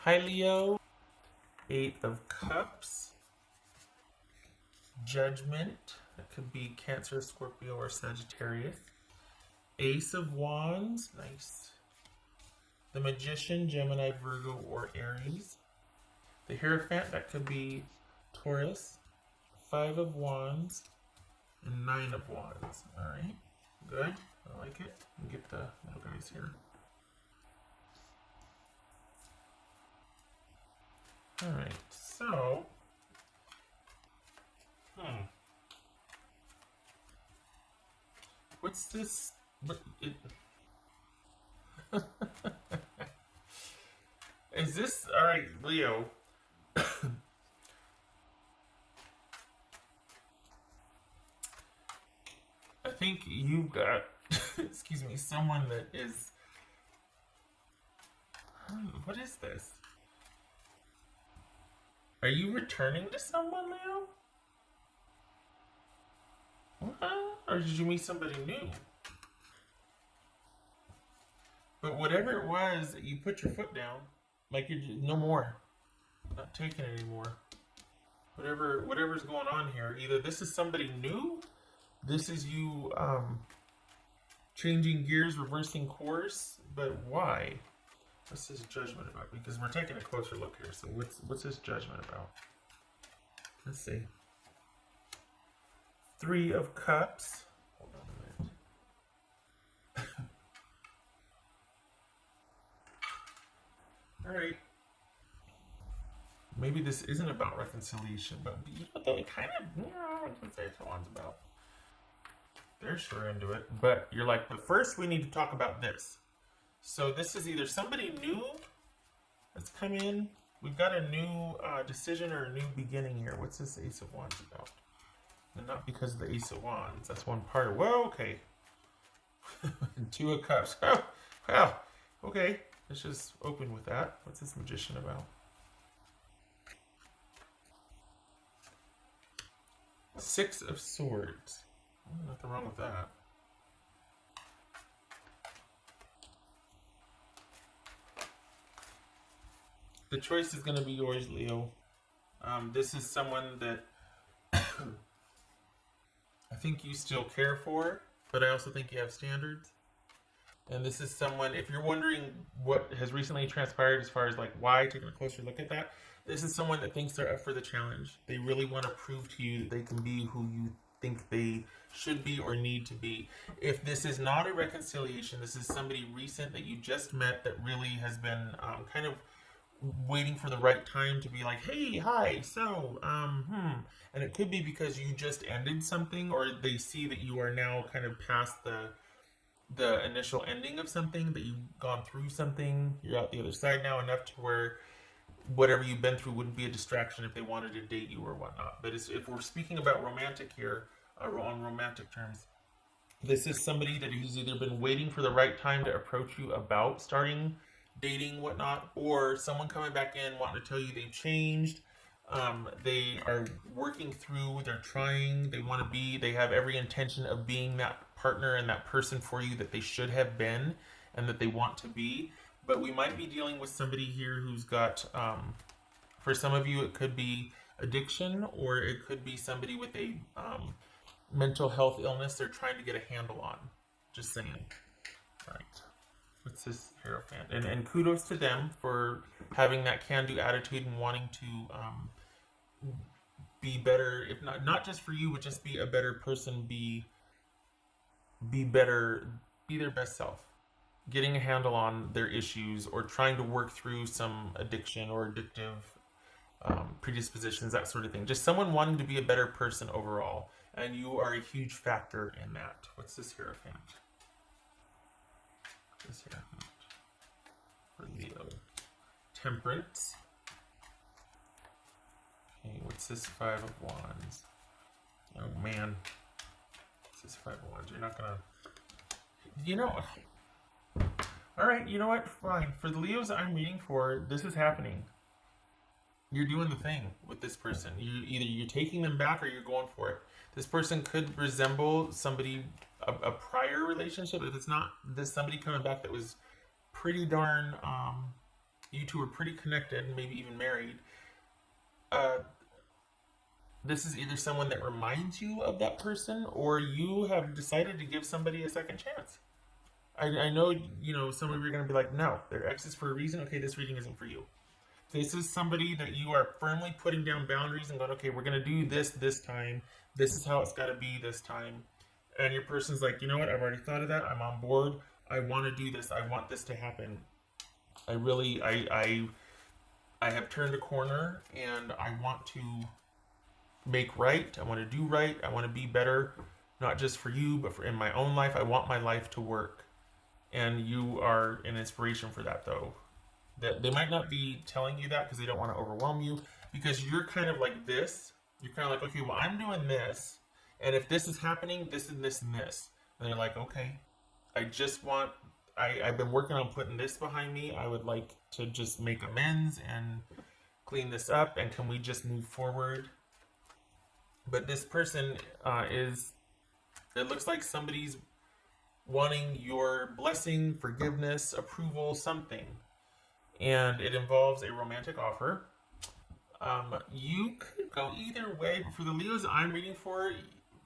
Hi, Leo. Eight of Cups. Judgment. That could be Cancer, Scorpio, or Sagittarius. Ace of Wands. Nice. The Magician, Gemini, Virgo, or Aries. The Hierophant. That could be Taurus. Five of Wands. And Nine of Wands. Alright. Good. I like it. Get the little guys here. Alright, so what's this? Is this alright, Leo? I think you got excuse me, someone that is what is this? Are you returning to someone, Leo? What? Or did you meet somebody new? But whatever it was, you put your foot down. Like you're no more. Not taking it anymore. Whatever's going on here. Either this is somebody new, this is you changing gears, reversing course, but why? What's this judgment about? Because we're taking a closer look here. So what's this judgment about? Let's see. Three of Cups. Hold on a minute. All right. Maybe this isn't about reconciliation, but you know, they kind of, I can say it's what one's about. They're sure into it, but you're like, but first we need to talk about this. So this is either somebody new that's come in. We've got a new decision or a new beginning here. What's this Ace of Wands about? And not because of the Ace of Wands. That's one part of, well, okay. Two of Cups. Oh, well, okay. Let's just open with that. What's this Magician about? Six of Swords. Nothing wrong with that. The choice is going to be yours, Leo. This is someone that I think you still care for, but I also think you have standards. And this is someone, if you're wondering what has recently transpired as far as like why, taking a closer look at that, this is someone that thinks they're up for the challenge. They really want to prove to you that they can be who you think they should be or need to be. If this is not a reconciliation, this is somebody recent that you just met that really has been kind of waiting for the right time to be like, hey, hi, so, and it could be because you just ended something, or they see that you are now kind of past the initial ending of something, that you've gone through something, you're out the other side now enough to where whatever you've been through wouldn't be a distraction if they wanted to date you or whatnot. But if we're speaking about romantic here, on romantic terms, this is somebody that has either been waiting for the right time to approach you about starting dating, whatnot, or someone coming back in wanting to tell you they've changed. They are working through, they're trying, they want to be, they have every intention of being that partner and that person for you that they should have been and that they want to be. But we might be dealing with somebody here who's got, for some of you, it could be addiction, or it could be somebody with a mental health illness they're trying to get a handle on. Just saying. Right. What's this Hierophant? And kudos to them for having that can-do attitude and wanting to be better, if not just for you, but just be a better person, be better, be their best self. Getting a handle on their issues or trying to work through some addiction or addictive predispositions, that sort of thing. Just someone wanting to be a better person overall. And you are a huge factor in that. What's this Hierophant? This Hierophant for Leo. Temperance. Okay, what's this Five of Wands? Oh man. What's this Five of Wands? You're not gonna... You know... Alright, you know what? Fine. For the Leos I'm reading for, this is happening. You're doing the thing with this person. Either you're taking them back or you're going for it. This person could resemble somebody, a prior relationship. If it's not this somebody coming back that was pretty darn you two are pretty connected, maybe even married. Uh, this is either someone that reminds you of that person, or you have decided to give somebody a second chance. I know, some of you are going to be like, no, they're exes for a reason. Okay, this reading isn't for you. This is somebody that you are firmly putting down boundaries and going, okay, we're going to do this time. This is how it's got to be this time. And your person's like, you know what? I've already thought of that. I'm on board. I want to do this. I want this to happen. I really, I have turned a corner, and I want to make right. I want to do right. I want to be better, not just for you, but for in my own life. I want my life to work. And you are an inspiration for that, though. That they might not be telling you that because they don't want to overwhelm you, because you're kind of like this. You're kind of like, okay, well, I'm doing this, and if this is happening, this and this and this. And they're like, okay, I just want. I've been working on putting this behind me. I would like to just make amends and clean this up, and can we just move forward? But this person is. It looks like somebody's wanting your blessing, forgiveness, approval, something. And it involves a romantic offer. You could go either way, but for the Leos I'm reading for,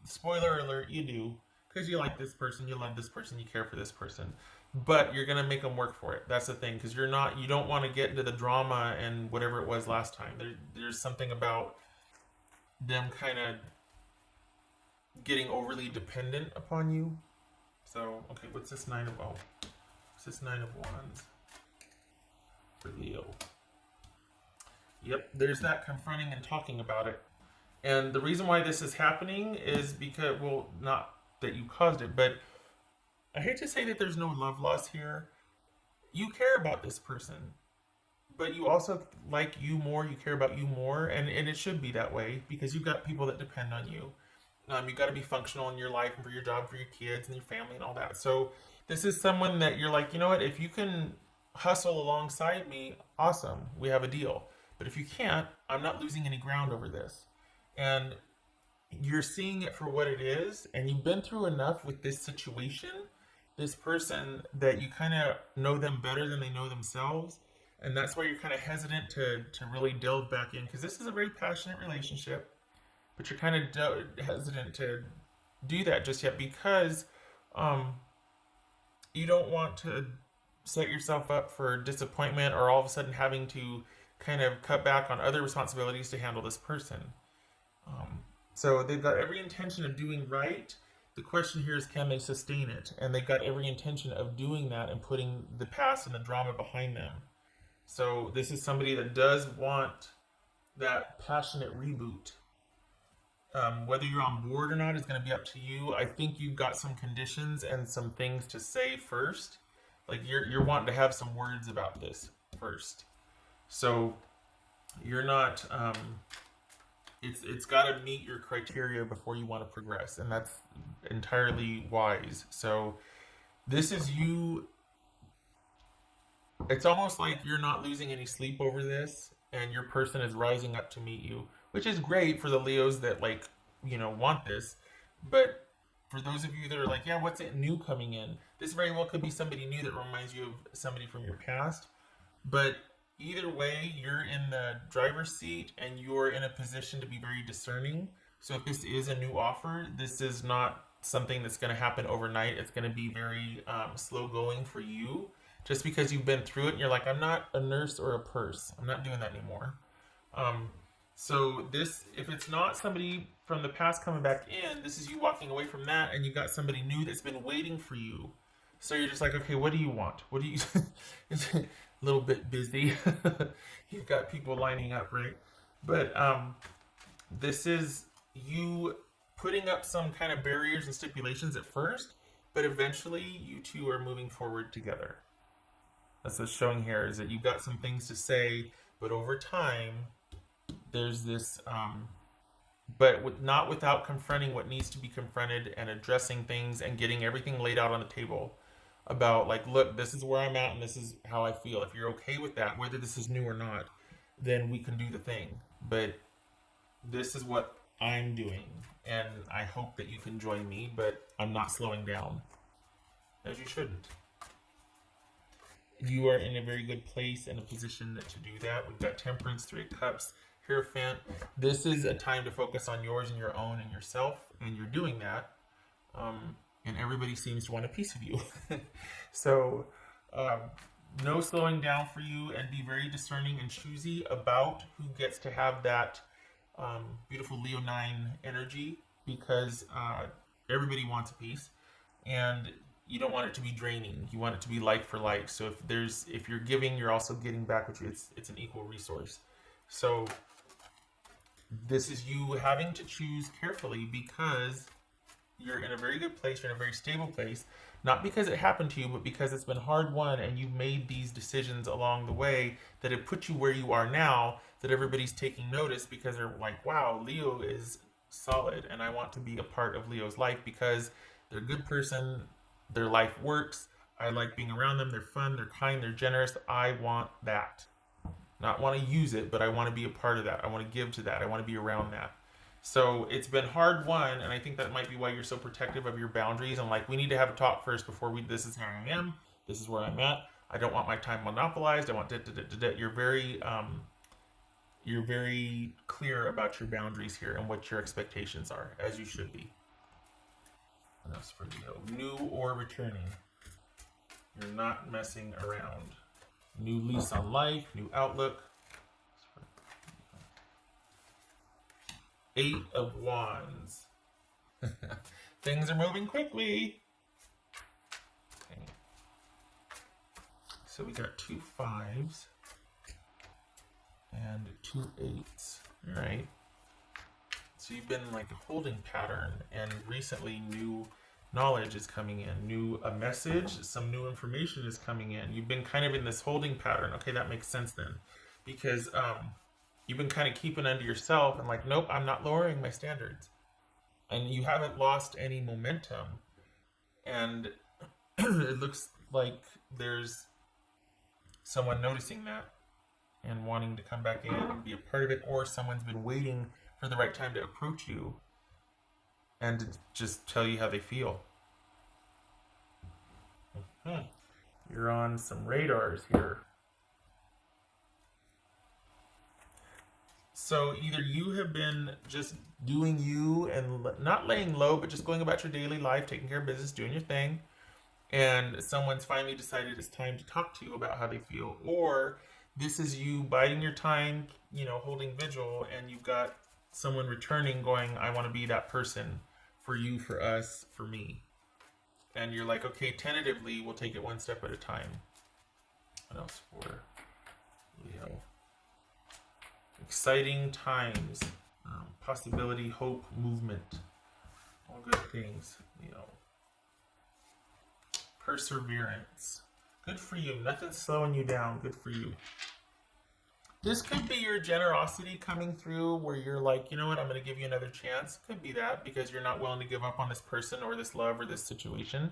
spoiler alert, you do. Because you like this person, you love this person, you care for this person. But you're going to make them work for it. That's the thing. Because you don't want to get into the drama and whatever it was last time. There's something about them kind of getting overly dependent upon you. So, okay, what's this 9 of, what's this 9 of Wands for Leo? Yep, there's that confronting and talking about it. And the reason why this is happening is because, well, not that you caused it, but I hate to say that there's no love loss here. You care about this person, but you also like you more, you care about you more, and it should be that way because you've got people that depend on you. You've got to be functional in your life and for your job, for your kids and your family and all that. So this is someone that you're like, you know what, if you can hustle alongside me, awesome, we have a deal. But if you can't, I'm not losing any ground over this. And you're seeing it for what it is, and you've been through enough with this situation, this person, that you kind of know them better than they know themselves. And that's why you're kind of hesitant to really delve back in, because this is a very passionate relationship. But you're kind of hesitant to do that just yet because you don't want to set yourself up for disappointment or all of a sudden having to kind of cut back on other responsibilities to handle this person. So they've got every intention of doing right. The question here is, can they sustain it? And they've got every intention of doing that and putting the past and the drama behind them. So this is somebody that does want that passionate reboot. Whether you're on board or not is going to be up to you. I think you've got some conditions and some things to say first. Like you're wanting to have some words about this first. So you're not. It's got to meet your criteria before you want to progress, and that's entirely wise. So this is you. It's almost like you're not losing any sleep over this, and your person is rising up to meet you, which is great for the Leos that want this. But for those of you that are like, yeah, what's it new coming in? This very well could be somebody new that reminds you of somebody from your past. But either way, you're in the driver's seat and you're in a position to be very discerning. So if this is a new offer, this is not something that's going to happen overnight. It's going to be very slow going for you. Just because you've been through it and you're like, I'm not a nurse or a purse. I'm not doing that anymore. So this, if it's not somebody from the past coming back in, this is you walking away from that, and you got somebody new that's been waiting for you. So you're just like, okay, what do you want? What do you? It's a little bit busy. You've got people lining up, right? But this is you putting up some kind of barriers and stipulations at first, but eventually you two are moving forward together. That's what's showing here, is that you've got some things to say, but over time, there's this, not without confronting what needs to be confronted and addressing things and getting everything laid out on the table about, like, look, this is where I'm at and this is how I feel. If you're okay with that, whether this is new or not, then we can do the thing. But this is what I'm doing, and I hope that you can join me, but I'm not slowing down, as you shouldn't. you are in a very good place and a position to do that. We've got Temperance, Three of Cups, Hierophant. This is a time to focus on yours and your own and yourself, and you're doing that. And everybody seems to want a piece of you. So, um, no slowing down for you, and be very discerning and choosy about who gets to have that beautiful Leo 9 energy, because everybody wants a piece, and you don't want it to be draining. You want it to be like for like. So if you're giving, you're also getting back with you. It's an equal resource. So this is you having to choose carefully, because you're in a very good place, you're in a very stable place, not because it happened to you, but because it's been hard won and you've made these decisions along the way that have put you where you are now, that everybody's taking notice because they're like, wow, Leo is solid and I want to be a part of Leo's life because they're a good person, their life works, I like being around them, they're fun, they're kind, they're generous, I want that. Not want to use it, but I want to be a part of that. I want to give to that. I want to be around that. So it's been hard won, and I think that might be why you're so protective of your boundaries. And like, we need to have a talk first before we. This is how I am. This is where I'm at. I don't want my time monopolized. I want you're very clear about your boundaries here and what your expectations are, as you should be. What else for Leo? New or returning. You're not messing around. New lease on life. New outlook. Eight of Wands. Things are moving quickly. Okay. So we got 2 5s and 2 8s. All right. So you've been like a holding pattern, and recently new knowledge is coming in, a message, some new information is coming in. You've been kind of in this holding pattern. Okay, that makes sense then, because you've been kind of keeping under yourself and like, nope, I'm not lowering my standards. And you haven't lost any momentum. And it looks like there's someone noticing that and wanting to come back in and be a part of it, or someone's been waiting for the right time to approach you and to just tell you how they feel. You're on some radars here. So either you have been just doing you and not laying low, but just going about your daily life, taking care of business, doing your thing, and someone's finally decided it's time to talk to you about how they feel. Or this is you biding your time, holding vigil, and you've got someone returning going, I want to be that person for you, for us, for me. And you're like, okay, tentatively, we'll take it one step at a time. What else for Leo? Exciting times, possibility, hope, movement, all good things, perseverance, good for you, nothing's slowing you down, good for you. This could be your generosity coming through, where you're like, you know what, I'm going to give you another chance. Could be that, because you're not willing to give up on this person or this love or this situation.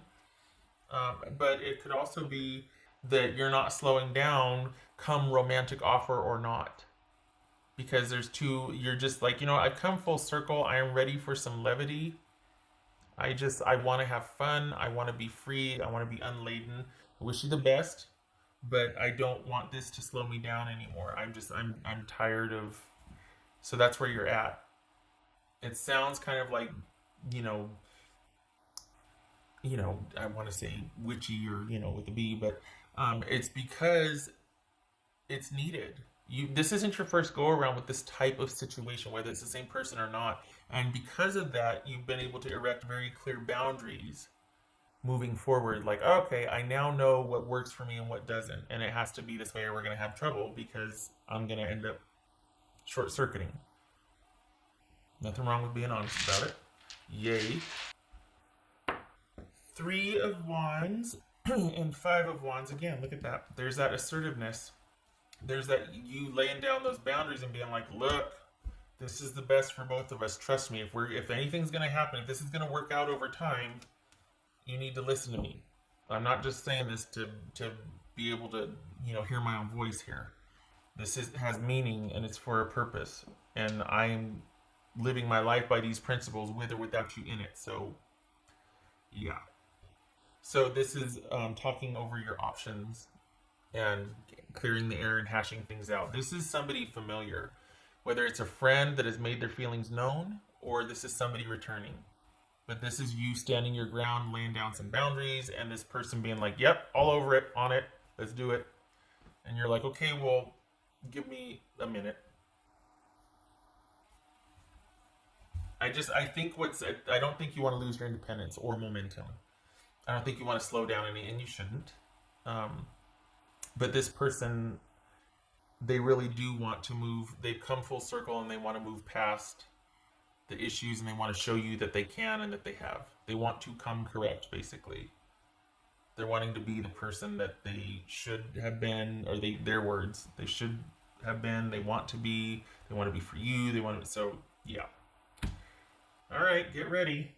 But it could also be that you're not slowing down come romantic offer or not. Because you're just like, I've come full circle. I am ready for some levity. I want to have fun. I want to be free. I want to be unladen. I wish you the best, but I don't want this to slow me down anymore. I'm tired of, so that's where you're at. It sounds kind of like, I want to say witchy or, with a B, but it's because it's needed. This isn't your first go around with this type of situation, whether it's the same person or not. And because of that, you've been able to erect very clear boundaries moving forward. Like, okay, I now know what works for me and what doesn't. And it has to be this way or we're going to have trouble, because I'm going to end up short-circuiting. Nothing wrong with being honest about it. Yay. 3 of Wands and 5 of Wands. Again, look at that. There's that assertiveness. There's that you laying down those boundaries and being like, look, this is the best for both of us. Trust me, if anything's going to happen, if this is going to work out over time, you need to listen to me. I'm not just saying this to be able to, hear my own voice here. This has meaning, and it's for a purpose. And I'm living my life by these principles with or without you in it. So, yeah. So this is talking over your options and clearing the air and hashing things out. This is somebody familiar, whether it's a friend that has made their feelings known or this is somebody returning. But this is you standing your ground, laying down some boundaries, and this person being like, yep, all over it, on it, let's do it. And you're like, okay, well, give me a minute. I don't think you want to lose your independence or momentum. I don't think you want to slow down any, and you shouldn't. Um, but this person, they really do want to move. They've come full circle and they want to move past the issues and they want to show you that they can and that they have. They want to come correct, basically. They're wanting to be the person that they should have been, or their words, they should have been. They want to be. They want to be for you. They want to. So yeah. All right, get ready.